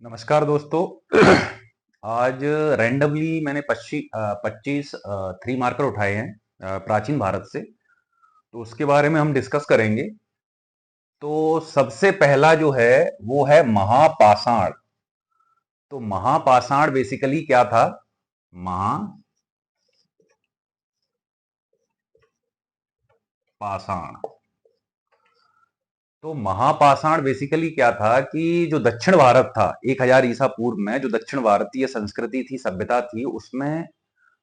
नमस्कार दोस्तों। आज रैंडमली मैंने 25 थ्री मार्कर उठाए हैं प्राचीन भारत से। तो उसके बारे में हम डिस्कस करेंगे। तो सबसे पहला जो है वो है महापाषाण। तो महापाषाण बेसिकली क्या था? महापाषाण। तो महापाषाण बेसिकली क्या था कि जो दक्षिण भारत था 1000 ईसा पूर्व में, जो दक्षिण भारतीय संस्कृति थी, सभ्यता थी, उसमें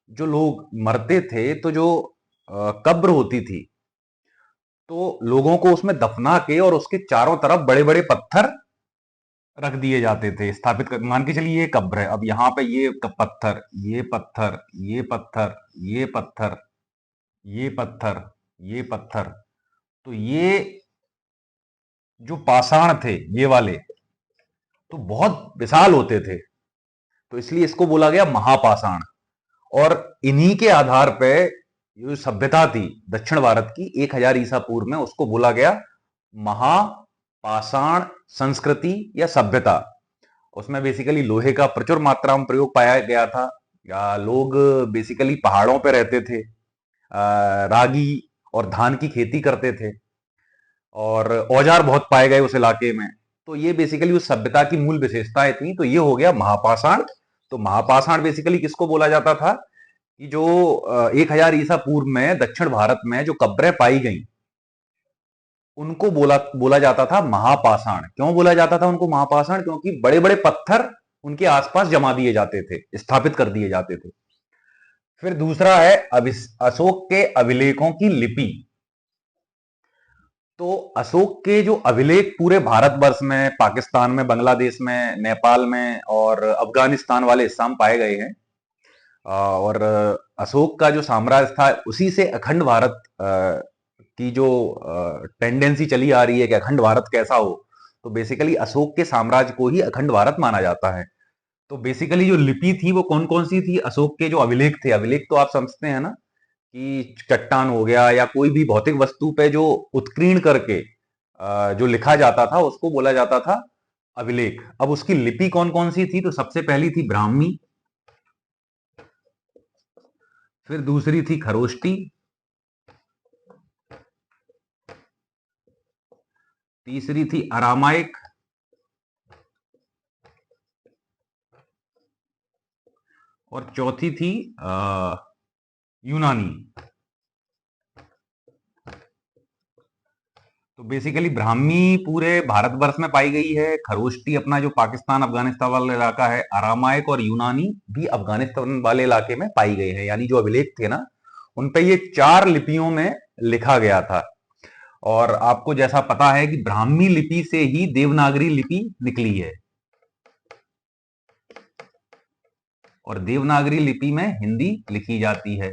जो लोग मरते थे तो जो कब्र होती थी, तो लोगों को उसमें दफना के और उसके चारों तरफ बड़े बड़े पत्थर रख दिए जाते थे, स्थापित कर। मान के चलिए ये कब्र है, अब यहाँ पे ये पत्थर, ये पत्थर, ये पत्थर, ये पत्थर, ये पत्थर, ये पत्थर। तो ये जो पाषाण थे ये वाले, तो बहुत विशाल होते थे, तो इसलिए इसको बोला गया महापाषाण। और इन्हीं के आधार पे जो सभ्यता थी दक्षिण भारत की 1000 ईसा पूर्व में, उसको बोला गया महापाषाण संस्कृति या सभ्यता। उसमें बेसिकली लोहे का प्रचुर मात्रा में प्रयोग पाया गया था। या लोग बेसिकली पहाड़ों पे रहते थे, रागी और धान की खेती करते थे, और औजार बहुत पाए गए उस इलाके में। तो ये बेसिकली उस सभ्यता की मूल विशेषताएं थी। तो ये हो गया महापाषाण। तो महापाषाण बेसिकली किसको बोला जाता था कि जो 1000 ईसा पूर्व में दक्षिण भारत में जो कब्रें पाई गई, उनको बोला बोला जाता था महापाषाण। क्यों बोला जाता था उनको महापाषाण? क्योंकि बड़े बड़े पत्थर उनके आसपास जमा दिए जाते थे, स्थापित कर दिए जाते थे। फिर दूसरा है अशोक के अभिलेखों की लिपि। तो अशोक के जो अभिलेख पूरे भारतवर्ष में, पाकिस्तान में, बांग्लादेश में, नेपाल में और अफगानिस्तान वाले हिस्सा में पाए गए हैं। और अशोक का जो साम्राज्य था, उसी से अखंड भारत की जो टेंडेंसी चली आ रही है कि अखंड भारत कैसा हो, तो बेसिकली अशोक के साम्राज्य को ही अखंड भारत माना जाता है। तो बेसिकली जो लिपि थी वो कौन कौन सी थी? अशोक के जो अभिलेख थे, अभिलेख तो आप समझते हैं ना कि चट्टान हो गया या कोई भी भौतिक वस्तु पे जो उत्कीर्ण करके जो लिखा जाता था, उसको बोला जाता था अभिलेख। अब उसकी लिपि कौन कौन सी थी? तो सबसे पहली थी ब्राह्मी, फिर दूसरी थी खरोष्टी, तीसरी थी अरामाइक, और चौथी थी यूनानी। तो बेसिकली ब्राह्मी पूरे भारतवर्ष में पाई गई है, खरोष्टी अपना जो पाकिस्तान अफगानिस्तान वाला इलाका है, अरामाइक और यूनानी भी अफगानिस्तान वाले इलाके में पाई गई है। यानी जो अभिलेख थे ना, उन पे ये 4 लिपियों में लिखा गया था। और आपको जैसा पता है कि ब्राह्मी लिपि से ही देवनागरी लिपि निकली है, और देवनागरी लिपि में हिंदी लिखी जाती है,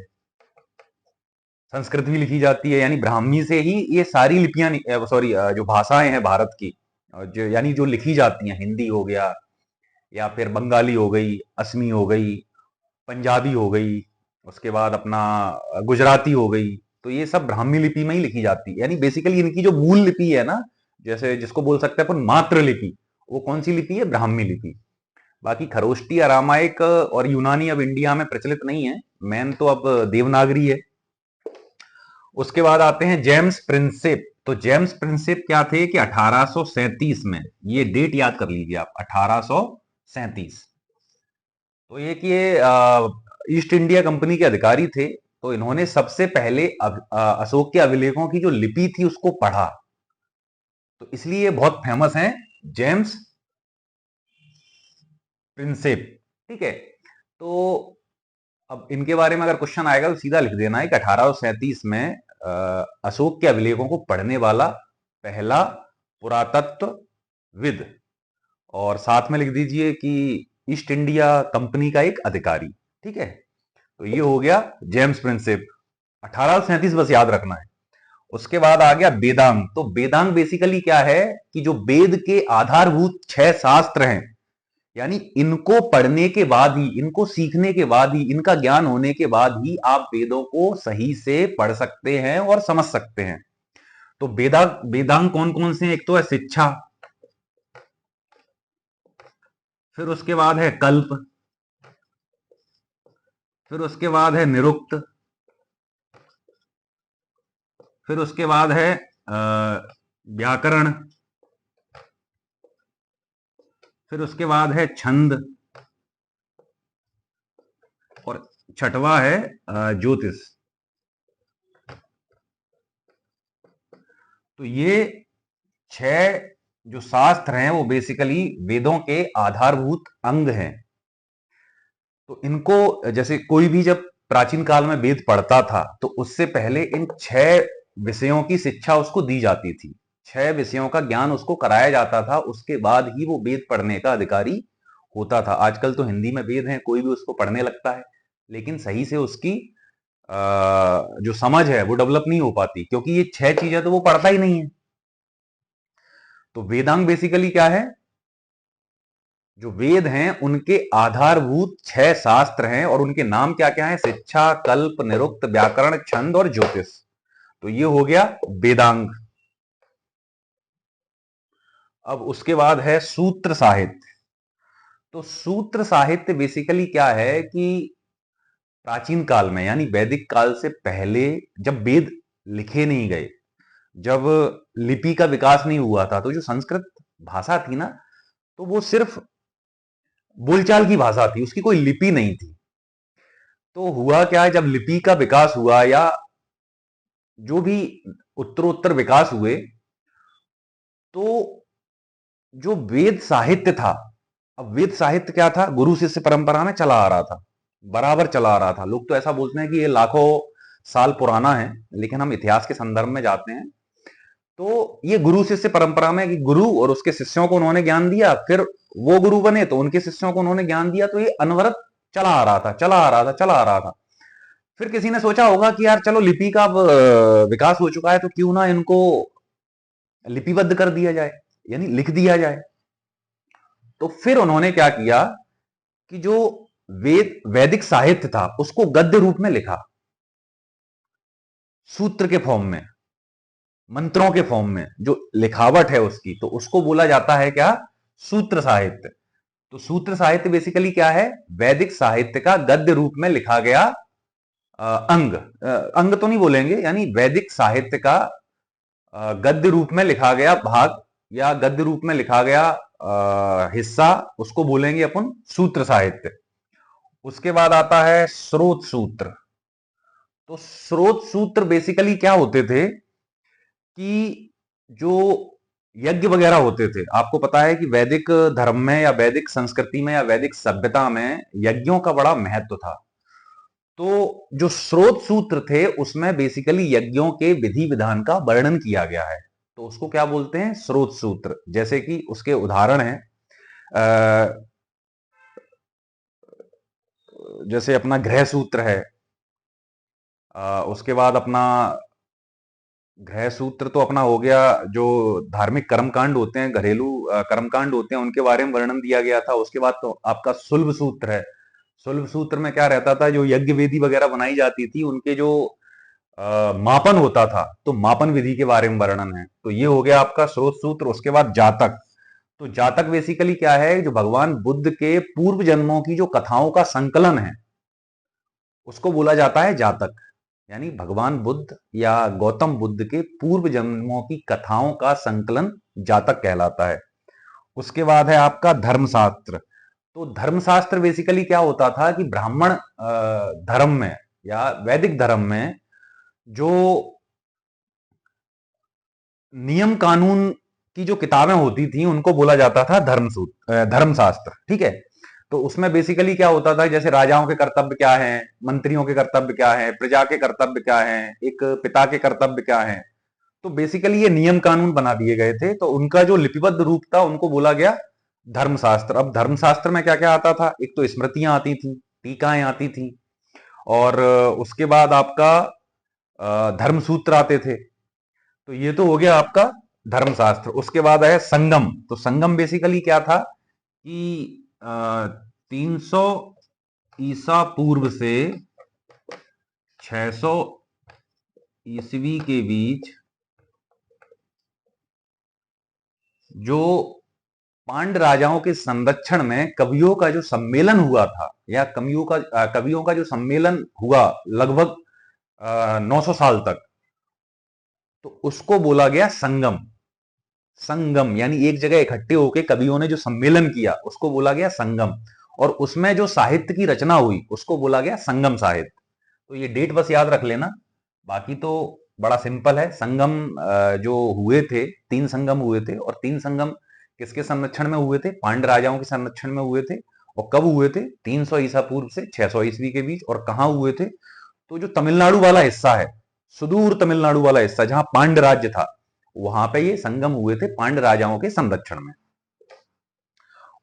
संस्कृत भी लिखी जाती है। यानी ब्राह्मी से ही ये सारी लिपियां, सॉरी, जो भाषाएं हैं भारत की, जो यानी जो लिखी जाती हैं, हिंदी हो गया, या फिर बंगाली हो गई, असमी हो गई, पंजाबी हो गई, उसके बाद अपना गुजराती हो गई, तो ये सब ब्राह्मी लिपि में ही लिखी जाती है। यानी बेसिकली इनकी जो मूल लिपि है ना, जैसे जिसको बोल सकते हैं अपन मातृ लिपि, वो कौन सी लिपि है? ब्राह्मी लिपि। बाकी खरोष्टी, अरामाइक और यूनानी अब इंडिया में प्रचलित नहीं है, मेन तो अब देवनागरी है। उसके बाद आते हैं जेम्स प्रिंसेप। तो जेम्स प्रिंसेप क्या थे कि 1837 में, ये डेट याद कर लीजिए आप, 1837। तो ये ईस्ट इंडिया कंपनी के अधिकारी थे। तो इन्होंने सबसे पहले अशोक के अभिलेखों की जो लिपि थी उसको पढ़ा, तो इसलिए ये बहुत फेमस हैं, जेम्स प्रिंसेप। ठीक है। तो अब इनके बारे में अगर क्वेश्चन आएगा तो सीधा लिख देना है कि 1837 में अशोक के अभिलेखों को पढ़ने वाला पहला पुरातत्वविद, और साथ में लिख दीजिए कि ईस्ट इंडिया कंपनी का एक अधिकारी। ठीक है। तो ये हो गया जेम्स प्रिंसेप, 1837 बस याद रखना है। उसके बाद आ गया वेदांग। तो वेदांग बेसिकली क्या है कि जो वेद के आधारभूत 6 शास्त्र हैं, यानी इनको पढ़ने के बाद ही, इनको सीखने के बाद ही, इनका ज्ञान होने के बाद ही आप वेदों को सही से पढ़ सकते हैं और समझ सकते हैं। तो वेदांग कौन कौन से हैं? एक तो है शिक्षा, फिर उसके बाद है कल्प, फिर उसके बाद है निरुक्त, फिर उसके बाद है व्याकरण, फिर उसके बाद है छंद, और छठवां है ज्योतिष। तो ये 6 जो शास्त्र हैं वो बेसिकली वेदों के आधारभूत अंग हैं। तो इनको, जैसे कोई भी जब प्राचीन काल में वेद पढ़ता था तो उससे पहले इन 6 विषयों की शिक्षा उसको दी जाती थी, 6 विषयों का ज्ञान उसको कराया जाता था, उसके बाद ही वो वेद पढ़ने का अधिकारी होता था। आजकल तो हिंदी में वेद हैं, कोई भी उसको पढ़ने लगता है, लेकिन सही से उसकी जो समझ है वो डेवलप नहीं हो पाती, क्योंकि ये 6 चीजें तो वो पढ़ता ही नहीं है। तो वेदांग बेसिकली क्या है? जो वेद हैं उनके आधारभूत 6 शास्त्र हैं, और उनके नाम क्या क्या हैं? शिक्षा, कल्प, निरुक्त, व्याकरण, छंद और ज्योतिष। तो ये हो गया वेदांग। अब उसके बाद है सूत्र साहित्य। तो सूत्र साहित्य बेसिकली क्या है कि प्राचीन काल में, यानी वैदिक काल से पहले, जब वेद लिखे नहीं गए, जब लिपि का विकास नहीं हुआ था, तो जो संस्कृत भाषा थी ना, तो वो सिर्फ बोलचाल की भाषा थी, उसकी कोई लिपि नहीं थी। तो हुआ क्या है, जब लिपि का विकास हुआ या जो भी उत्तरोत्तर विकास हुए, तो जो वेद साहित्य था, अब वेद साहित्य क्या था? गुरु शिष्य परंपरा में चला आ रहा था, बराबर चला आ रहा था। लोग तो ऐसा बोलते हैं कि ये लाखों साल पुराना है, लेकिन हम इतिहास के संदर्भ में जाते हैं तो ये गुरु शिष्य परंपरा में, कि गुरु और उसके शिष्यों को उन्होंने ज्ञान दिया, फिर वो गुरु बने तो उनके शिष्यों को उन्होंने ज्ञान दिया, तो ये अनवरत चला आ रहा था, चला आ रहा था, चला आ रहा था। फिर किसी ने सोचा होगा कि यार चलो, लिपि का अब विकास हो चुका है, तो क्यों ना इनको लिपिबद्ध कर दिया जाए, यानी लिख दिया जाए। तो फिर उन्होंने क्या किया कि जो वैदिक साहित्य था उसको गद्य रूप में लिखा, सूत्र के फॉर्म में, मंत्रों के फॉर्म में, जो लिखावट है उसकी, तो उसको बोला जाता है क्या? सूत्र साहित्य। तो सूत्र साहित्य बेसिकली क्या है? वैदिक साहित्य का गद्य रूप में लिखा गया अंग, अंग तो नहीं बोलेंगे, यानी वैदिक साहित्य का गद्य रूप में लिखा गया भाग, या गद्य रूप में लिखा गया हिस्सा, उसको बोलेंगे अपन सूत्र साहित्य। उसके बाद आता है स्रोत सूत्र। तो स्रोत सूत्र बेसिकली क्या होते थे कि जो यज्ञ वगैरह होते थे, आपको पता है कि वैदिक धर्म में या वैदिक संस्कृति में या वैदिक सभ्यता में यज्ञों का बड़ा महत्व था। तो जो स्रोत सूत्र थे उसमें बेसिकली यज्ञों के विधि विधान का वर्णन किया गया है, तो उसको क्या बोलते हैं? स्रोत सूत्र। जैसे कि उसके उदाहरण हैं, जैसे अपना गृह सूत्र है, उसके बाद अपना गृह सूत्र तो अपना हो गया, जो धार्मिक कर्मकांड होते हैं, घरेलू कर्मकांड होते हैं, उनके बारे में वर्णन दिया गया था। उसके बाद तो आपका सुलभ सूत्र है। सुलभ सूत्र में क्या रहता था? जो यज्ञ वेदी वगैरह बनाई जाती थी, उनके जो मापन होता था, तो मापन विधि के बारे में वर्णन है। तो ये हो गया आपका स्रोत सूत्र। उसके बाद जातक। तो जातक बेसिकली क्या है? जो भगवान बुद्ध के पूर्व जन्मों की जो कथाओं का संकलन है, उसको बोला जाता है जातक। यानी भगवान बुद्ध या गौतम बुद्ध के पूर्व जन्मों की कथाओं का संकलन जातक कहलाता है। उसके बाद है आपका धर्मशास्त्र। तो धर्मशास्त्र बेसिकली क्या होता था कि ब्राह्मण धर्म में या वैदिक धर्म में जो नियम कानून की जो किताबें होती थी, उनको बोला जाता था धर्मशास्त्र। ठीक है? तो उसमें बेसिकली क्या होता था, जैसे राजाओं के कर्तव्य क्या हैं, मंत्रियों के कर्तव्य क्या हैं, प्रजा के कर्तव्य क्या हैं, एक पिता के कर्तव्य क्या हैं। तो बेसिकली ये नियम कानून बना दिए गए थे, तो उनका जो लिपिबद्ध रूप था उनको बोला गया धर्मशास्त्र। अब धर्मशास्त्र में क्या क्या आता था? एक तो स्मृतियां आती थी, टीकाएं आती थी, और उसके बाद आपका धर्मसूत्र आते थे। तो ये तो हो गया आपका धर्मशास्त्र। उसके बाद है संगम। तो संगम बेसिकली क्या था कि 300 ईसा पूर्व से 600 ईसवी के बीच जो पांड राजाओं के संरक्षण में कवियों का जो सम्मेलन हुआ था, या कवियों का जो सम्मेलन हुआ लगभग 900 साल तक, तो उसको बोला गया संगम। संगम यानी एक जगह इकट्ठे होकर कवियों ने जो सम्मेलन किया उसको बोला गया संगम, और उसमें जो साहित्य की रचना हुई उसको बोला गया संगम साहित्य। तो ये डेट बस याद रख लेना, बाकी तो बड़ा सिंपल है। संगम जो हुए थे, 3 संगम हुए थे, और 3 संगम किसके संरक्षण में हुए थे? पांड्य राजाओं के संरक्षण में हुए थे। और कब हुए थे? 300 ईसा पूर्व से 600 ईस्वी के बीच। और कहां हुए थे? तो जो तमिलनाडु वाला हिस्सा है, सुदूर तमिलनाडु वाला हिस्सा जहां पांड्य राज्य था, वहां पे ये संगम हुए थे पांड्य राजाओं के संरक्षण में।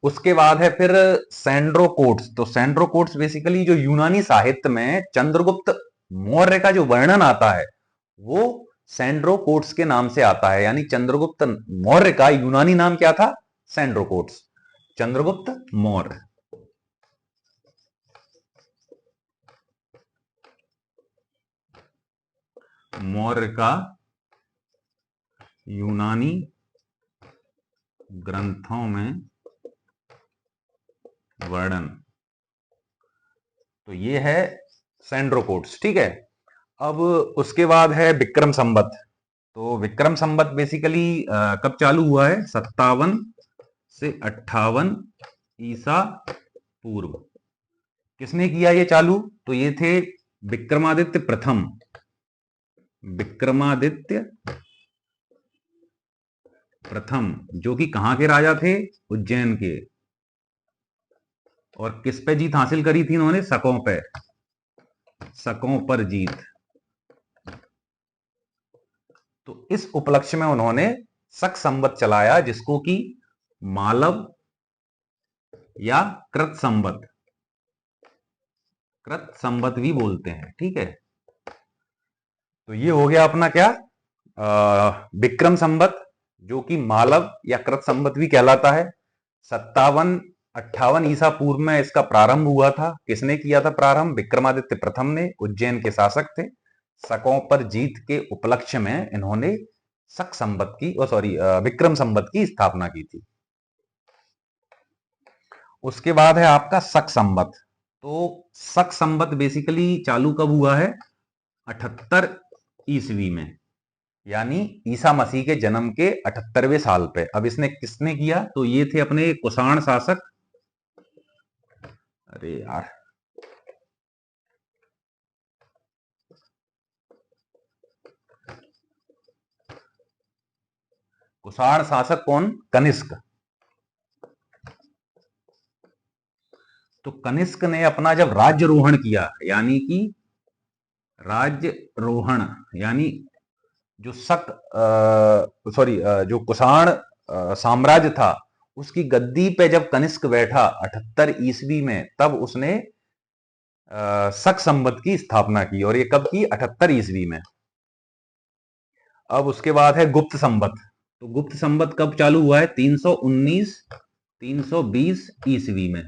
उसके बाद है फिर सैंड्रोकोट्स। तो सैंड्रोकोट्स बेसिकली जो यूनानी साहित्य में चंद्रगुप्त मौर्य का जो वर्णन आता है वो सैंड्रोकोट्स के नाम से आता है। यानी चंद्रगुप्त मौर्य का यूनानी नाम क्या था? सैंड्रोकोट्स, चंद्रगुप्त मौर्य। मौर्य का यूनानी ग्रंथों में वर्णन, तो ये है सैंड्रोकोट्स। ठीक है। अब उसके बाद है विक्रम संवत। तो विक्रम संवत बेसिकली कब चालू हुआ है? 57 से 58 ईसा पूर्व। किसने किया ये चालू? तो ये थे विक्रमादित्य प्रथम। विक्रमादित्य प्रथम जो कि कहां के राजा थे? उज्जैन के। और किस पे जीत हासिल करी थी इन्होंने? शकों पे, शकों पर जीत। तो इस उपलक्ष्य में उन्होंने शक संवत चलाया, जिसको कि मालव या कृत संवत, कृत संवत भी बोलते हैं। ठीक है। तो ये हो गया अपना क्या? विक्रम संवत, जो कि मालव या कृत संवत भी कहलाता है। 57-58 ईसा पूर्व में इसका प्रारंभ हुआ था। किसने किया था प्रारंभ? विक्रमादित्य प्रथम ने, उज्जैन के शासक थे। शकों पर जीत के उपलक्ष्य में इन्होंने शक संवत की, विक्रम संवत की स्थापना की थी। उसके बाद है आपका शक संवत। तो शक संवत बेसिकली चालू कब हुआ है? 78 ईस्वी में, यानी ईसा मसीह के जन्म के 78वें साल पे। अब इसने किसने किया? तो ये थे अपने कुषाण शासक। अरे यार, कुषाण शासक कौन? कनिष्क। तो कनिष्क ने अपना जब राज्यरोहण किया, यानी कि राज्यरोहण, यानी जो जो कुषाण साम्राज्य था उसकी गद्दी पे जब कनिष्क बैठा 78 ईस्वी में, तब उसने शक संवत की स्थापना की। और ये कब की? 78 ईस्वी में। अब उसके बाद है गुप्त संवत। तो गुप्त संवत कब चालू हुआ है? 319 320 ईस्वी में।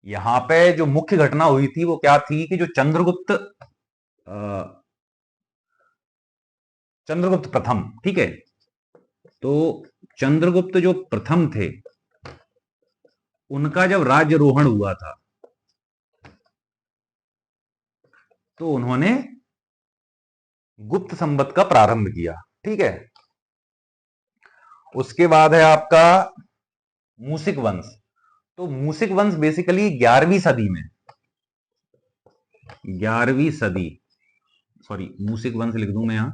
यहां पे जो मुख्य घटना हुई थी वो क्या थी कि जो चंद्रगुप्त प्रथम, ठीक है, तो चंद्रगुप्त जो प्रथम थे उनका जब राज्यरोहण हुआ था तो उन्होंने गुप्त संवत का प्रारंभ किया। ठीक है। उसके बाद है आपका मूसिक वंश। तो मूसिक वंश बेसिकली 11वीं सदी में, 11वीं सदी, मूसिक वंश लिख दूं मैं यहां,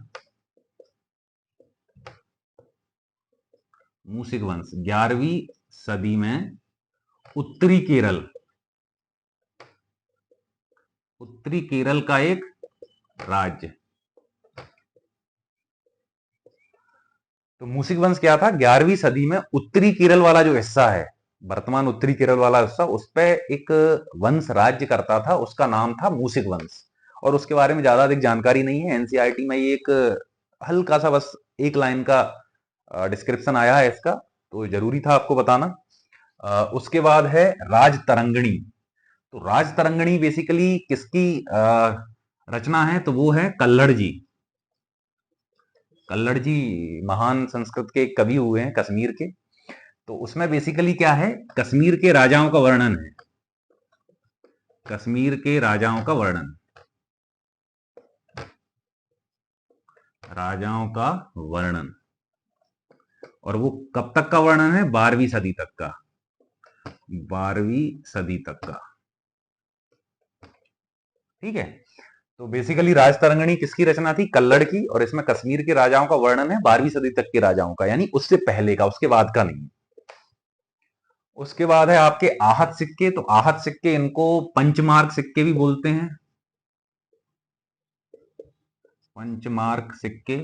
मूसिक वंश 11वीं सदी में उत्तरी केरल का एक राज्य। तो मूसिक वंश क्या था? 11वीं सदी में उत्तरी केरल वाला जो हिस्सा है, वर्तमान उत्तरी केरल वाला हिस्सा, उस पर एक वंश राज्य करता था, उसका नाम था मूसिक वंश। और उसके बारे में ज्यादा अधिक जानकारी नहीं है। एनसीईआरटी में ये एक हल्का सा बस एक लाइन का डिस्क्रिप्शन आया है इसका, तो जरूरी था आपको बताना। उसके बाद है राजतरंगिणी। तो राजतरंगिणी बेसिकली किसकी रचना है? तो वो है कल्हड़ जी। कल्हड़ जी महान संस्कृत के कवि हुए हैं, कश्मीर के। तो उसमें बेसिकली क्या है, कश्मीर के राजाओं का वर्णन है, कश्मीर के राजाओं का वर्णन, राजाओं का वर्णन। और वो कब तक का वर्णन है, 12वीं सदी तक का, 12वीं सदी तक का। ठीक है, तो बेसिकली राजतरंगिणी किसकी रचना थी, कल्लड़ की, और इसमें कश्मीर के राजाओं का वर्णन है 12वीं सदी तक के राजाओं का, यानी उससे पहले का, उसके बाद का नहीं। उसके बाद है आपके आहत सिक्के। तो आहत सिक्के, इनको पंचमार्क सिक्के भी बोलते हैं, पंचमार्क सिक्के।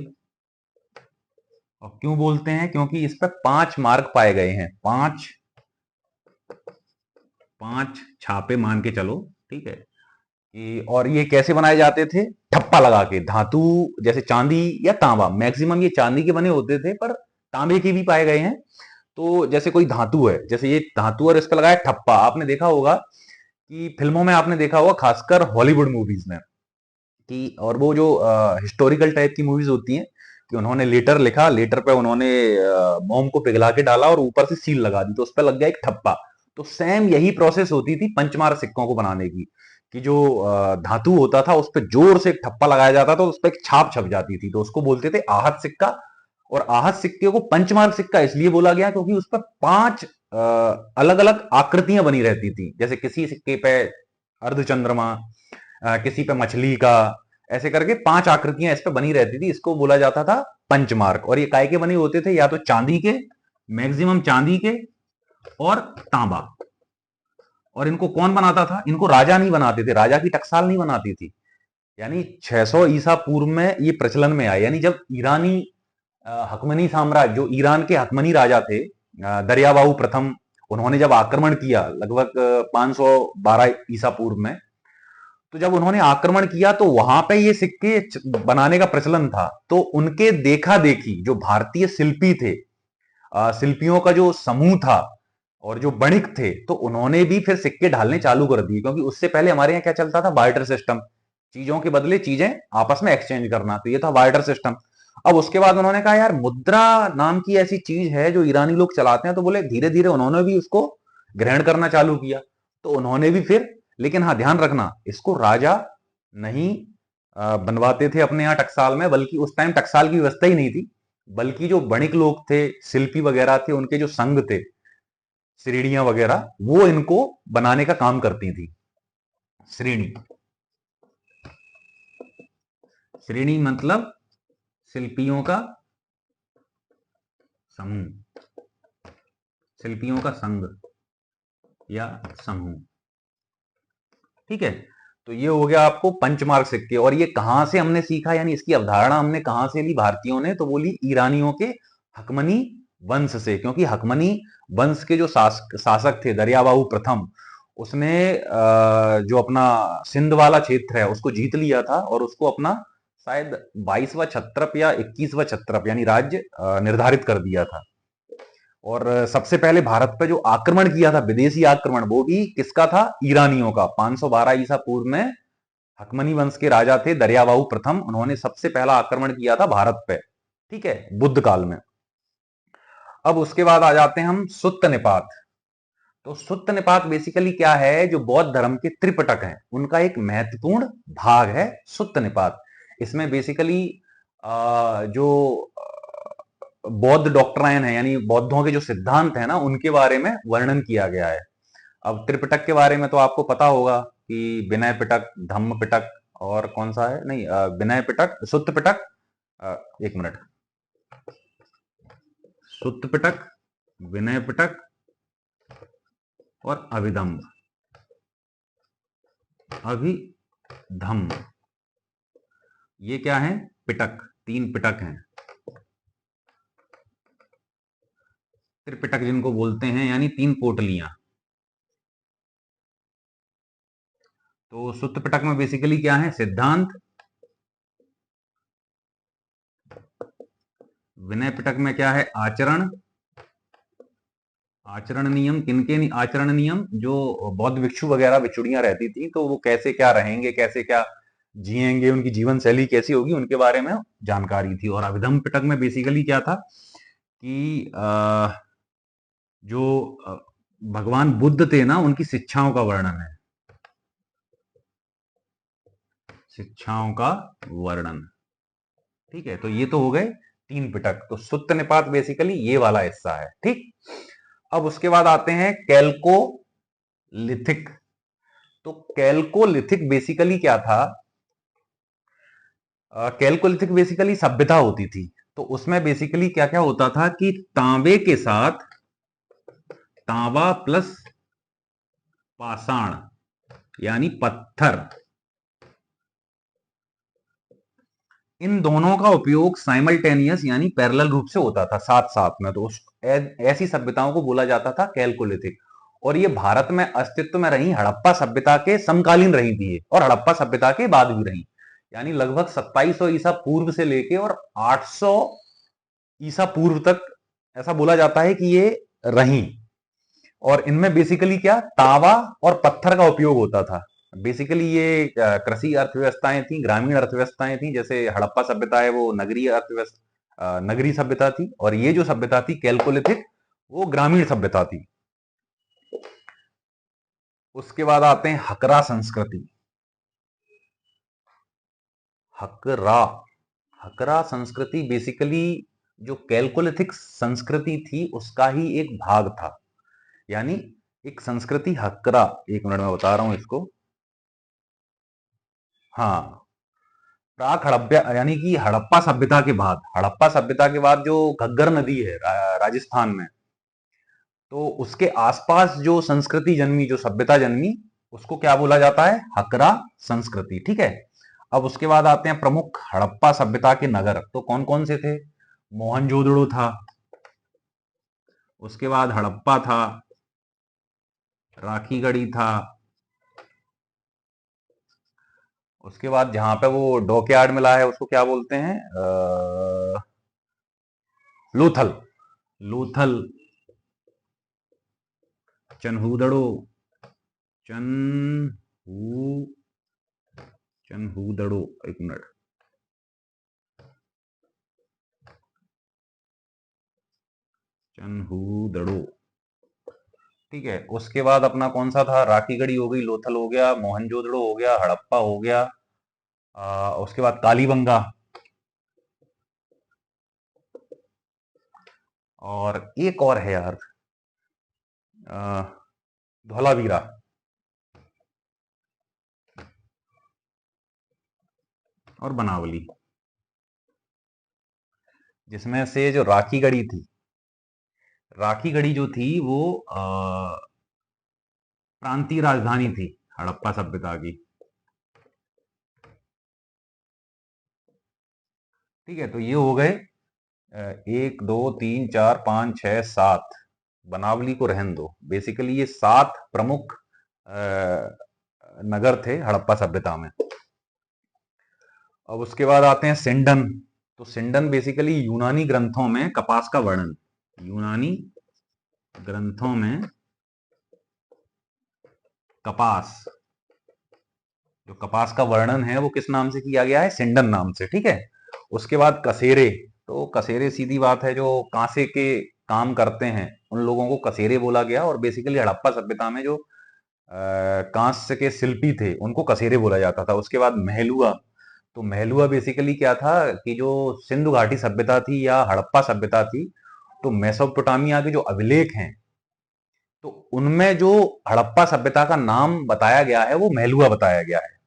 और क्यों बोलते हैं, क्योंकि इस पर 5 मार्क पाए गए हैं, पांच छापे मान के चलो। ठीक है, और ये कैसे बनाए जाते थे, ठप्पा लगा के, धातु जैसे चांदी या तांबा, मैक्सिमम ये चांदी के बने होते थे, पर तांबे के भी पाए गए हैं। तो जैसे कोई धातु है, जैसे ये धातु, और इस पर लगाया ठप्पा। आपने देखा होगा कि फिल्मों में आपने देखा होगा, खासकर हॉलीवुड मूवीज में, कि और वो जो हिस्टोरिकल टाइप की मूवीज होती हैं, कि उन्होंने लेटर लिखा, लेटर पे उन्होंने मोम को पिघला के डाला और ऊपर से सील लगा दी, तो उस पर लग गया एक ठप्पा। तो सेम यही प्रोसेस होती थी पंचमार सिक्कों को बनाने की, कि जो धातु होता था उस पर जोर से एक ठप्पा लगाया जाता था, तो उस पर एक छाप छप जाती थी, तो उसको बोलते थे आहत सिक्का। और आहत सिक्के को पंचमार्क सिक्का इसलिए बोला गया क्योंकि उस पर 5 अलग अलग आकृतियां बनी रहती थी, जैसे किसी सिक्के पे अर्धचंद्रमा, किसी पे मछली का, ऐसे करके 5 आकृतियां इस पे बनी रहती थी, इसको बोला जाता था पंचमार्क। और ये काय के बने होते थे, या तो चांदी के, मैक्सिमम चांदी के, और तांबा। और इनको कौन बनाता था, इनको राजा नहीं बनाते थे, राजा की टकसाल नहीं बनाती थी। यानी 600 ईसा पूर्व में ये प्रचलन में आया, यानी जब ईरानी हकमनी साम्राज्य, जो ईरान के हकमनी राजा थे, दरियाबाहु प्रथम, उन्होंने जब आक्रमण किया लगभग 512 ईसा पूर्व में, तो जब उन्होंने आक्रमण किया तो वहां पे ये सिक्के बनाने का प्रचलन था। तो उनके देखा देखी जो भारतीय शिल्पी थे, शिल्पियों का जो समूह था और जो बणिक थे, तो उन्होंने भी फिर सिक्के ढालने चालू कर दिए, क्योंकि उससे पहले हमारे यहाँ क्या चलता था, बार्टर सिस्टम, चीजों के बदले चीजें आपस में एक्सचेंज करना, तो ये था बार्टर सिस्टम। अब उसके बाद उन्होंने कहा यार, मुद्रा नाम की ऐसी चीज है जो ईरानी लोग चलाते हैं, तो बोले धीरे धीरे उन्होंने भी उसको ग्रहण करना चालू किया, तो उन्होंने भी फिर, लेकिन हाँ ध्यान रखना, इसको राजा नहीं बनवाते थे अपने यहाँ टकसाल में, बल्कि उस टाइम टकसाल की व्यवस्था ही नहीं थी, बल्कि जो बणिक लोग थे, शिल्पी वगैरह थे, उनके जो संघ थे, श्रेणियां वगैरह, वो इनको बनाने का काम करती थी। श्रेणी, श्रेणी मतलब शिल्पियों का समूह, शिल्पियों का संघ या समूह। ठीक है, तो ये हो गया आपको पंचमार्क सिक्के। और ये कहां से हमने सीखा, यानी इसकी अवधारणा हमने कहां से ली भारतीयों ने, तो बोली ईरानियों के हकमनी वंश से, क्योंकि हकमनी वंश के जो शासक थे दरियाबाहु प्रथम, उसने जो अपना सिंध वाला क्षेत्र है उसको जीत लिया था, और उसको अपना शायद 22वां छत्रप या 21वां छत्रप यानी राज्य निर्धारित कर दिया था। और सबसे पहले भारत पर जो आक्रमण किया था, विदेशी आक्रमण, वो भी किसका था, ईरानियों का। 512 ईसा पूर्व में हकमनी वंश के राजा थे दरियाबाहु प्रथम, उन्होंने सबसे पहला आक्रमण किया था भारत पे, ठीक है, बुद्ध काल में। अब उसके बाद आ जाते हैं हम सुत्त निपात। तो सुत्त निपात बेसिकली क्या है, जो बौद्ध धर्म के त्रिपिटक हैं उनका एक महत्वपूर्ण भाग है सुत्त निपात। इसमें बेसिकली जो बौद्ध डॉक्ट्राइन है, यानी बौद्धों के जो सिद्धांत है ना, उनके बारे में वर्णन किया गया है। अब त्रिपिटक के बारे में तो आपको पता होगा कि विनय पिटक, धम्म पिटक, और कौन सा है, नहीं, विनय पिटक, सुत्त पिटक, एक मिनट, सुत्त पिटक, विनय पिटक और अभिधम्म, अभिधम्म, ये क्या है, पिटक, 3 पिटक हैं, त्रिपिटक जिनको बोलते हैं, यानी 3 पोटलियां। तो सुत्त पिटक में बेसिकली क्या है, सिद्धांत। विनय पिटक में क्या है, आचरण, आचरण नियम। किनके आचरण नियम, जो बौद्ध भिक्षु वगैरह भिक्षुड़ियां रहती थी, तो वो कैसे क्या रहेंगे, कैसे क्या जिएंगे, उनकी जीवन शैली कैसी होगी, उनके बारे में जानकारी थी। और अभिधम्म पिटक में बेसिकली क्या था कि जो भगवान बुद्ध थे ना, उनकी शिक्षाओं का वर्णन है, शिक्षाओं का वर्णन। ठीक है, तो ये तो हो गए 3 पिटक। तो सुत्त निपात बेसिकली ये वाला हिस्सा है। ठीक, अब उसके बाद आते हैं कैल्कोलिथिक। तो कैल्कोलिथिक बेसिकली क्या था? कैल्कोलिथिक बेसिकली सभ्यता होती थी। तो उसमें बेसिकली क्या क्या होता था कि तांबे के साथ तांबा प्लस पाषाण यानी पत्थर, इन दोनों का उपयोग साइमल्टेनियस यानी पैरेलल रूप से होता था, साथ साथ में। तो ऐसी सभ्यताओं को बोला जाता था कैल्कोलिथिक। और ये भारत में अस्तित्व में रही हड़प्पा सभ्यता के समकालीन रही थी ये, और हड़प्पा सभ्यता के बाद भी रही। यानी लगभग 2700 ईसा पूर्व से लेके और 800 ईसा पूर्व तक ऐसा बोला जाता है कि ये रही। और इनमें बेसिकली क्या, तावा और पत्थर का उपयोग होता था। बेसिकली ये कृषि अर्थव्यवस्थाएं थी, ग्रामीण अर्थव्यवस्थाएं थी। जैसे हड़प्पा सभ्यता है वो नगरीय अर्थव्यवस्था, नगरीय सभ्यता थी। और ये जो सभ्यता थी कैल्कोलिथिक, वो ग्रामीण सभ्यता थी। उसके बाद आते हैं हकरा संस्कृति। हकरा हकरा संस्कृति बेसिकली जो कैल्कोलिथिक संस्कृति थी उसका ही एक भाग था। यानी एक संस्कृति हकरा, एक मिनट में बता रहा हूं इसको। हाँ, प्राक हड़प्पा यानी कि हड़प्पा सभ्यता के बाद, हड़प्पा सभ्यता के बाद जो घग्गर नदी है राजस्थान में, तो उसके आसपास जो संस्कृति जन्मी, जो सभ्यता जन्मी, उसको क्या बोला जाता है? हकरा संस्कृति। ठीक है, अब उसके बाद आते हैं प्रमुख हड़प्पा सभ्यता के नगर। तो कौन कौन से थे? मोहनजोदड़ो था, उसके बाद हड़प्पा था, राखीगढ़ी था, उसके बाद जहां पे वो डॉकयार्ड मिला है उसको क्या बोलते हैं? लोथल, लोथल, चनहूदड़ो, चनहू चनहूदड़ो, एक मिनट, चनहूदड़ो। ठीक है, उसके बाद अपना कौन सा था? राखीगढ़ी हो गई, लोथल हो गया, मोहनजोदड़ो हो गया, हड़प्पा हो गया। उसके बाद कालीबंगा, और एक और है यार, धौलावीरा। और बनावली। जिसमें से जो राखीगढ़ी थी, राखीगढ़ी जो थी वो प्रांतीय राजधानी थी हड़प्पा सभ्यता की। ठीक है, तो ये हो गए 1 2 3 4 5 6 7। बनावली को रहन दो। बेसिकली ये 7 प्रमुख नगर थे हड़प्पा सभ्यता में। अब उसके बाद आते हैं सिंडन। तो सिंडन बेसिकली यूनानी ग्रंथों में कपास का वर्णन, यूनानी ग्रंथों में कपास, जो कपास का वर्णन है वो किस नाम से किया गया है? सिंडन नाम से। ठीक है, उसके बाद कसेरे। तो कसेरे सीधी बात है, जो कांसे के काम करते हैं उन लोगों को कसेरे बोला गया। और बेसिकली हड़प्पा सभ्यता में जो कांस्य के शिल्पी थे उनको कसेरे बोला जाता था। उसके बाद महलुआ। तो महलुआ बेसिकली क्या था कि जो सिंधु घाटी सभ्यता थी या हड़प्पा सभ्यता थी, तो मेसोपोटामिया के जो अभिलेख हैं, तो उनमें जो हड़प्पा सभ्यता का नाम बताया गया है वो महलुआ बताया गया है।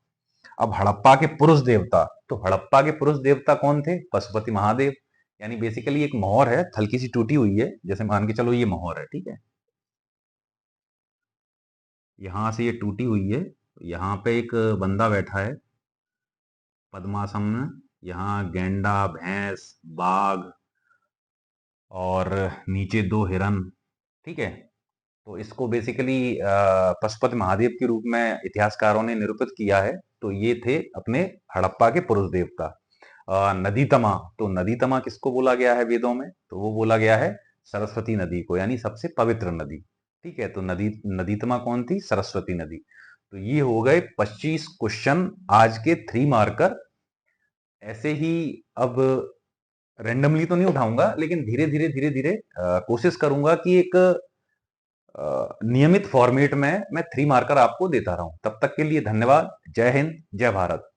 अब हड़प्पा के पुरुष देवता, तो हड़प्पा के पुरुष देवता कौन थे? पशुपति महादेव। यानी बेसिकली एक मोहर है, हल्की सी टूटी हुई है, जैसे मान के चलो ये मोहर है। ठीक है, यहां से ये टूटी हुई है, यहाँ पे एक बंदा बैठा है पद्मासन में। यहाँ गैंडा, भैंस, बाघ और नीचे 2 हिरन। ठीक है, तो इसको बेसिकली पशुपति महादेव के रूप में इतिहासकारों ने निरूपित किया है। तो ये थे अपने हड़प्पा के पुरुष देवता। नदीतमा। तो नदीतमा किसको बोला गया है वेदों में? तो वो बोला गया है सरस्वती नदी को, यानी सबसे पवित्र नदी। ठीक है, तो नदीतमा कौन थी? सरस्वती नदी। तो ये हो गए 25 क्वेश्चन आज के 3 मार्कर। ऐसे ही अब रेंडमली तो नहीं उठाऊंगा, लेकिन धीरे धीरे धीरे धीरे कोशिश करूंगा कि एक नियमित फॉर्मेट में मैं 3 मार्कर आपको देता रहा हूं। तब तक के लिए धन्यवाद। जय हिंद, जय भारत।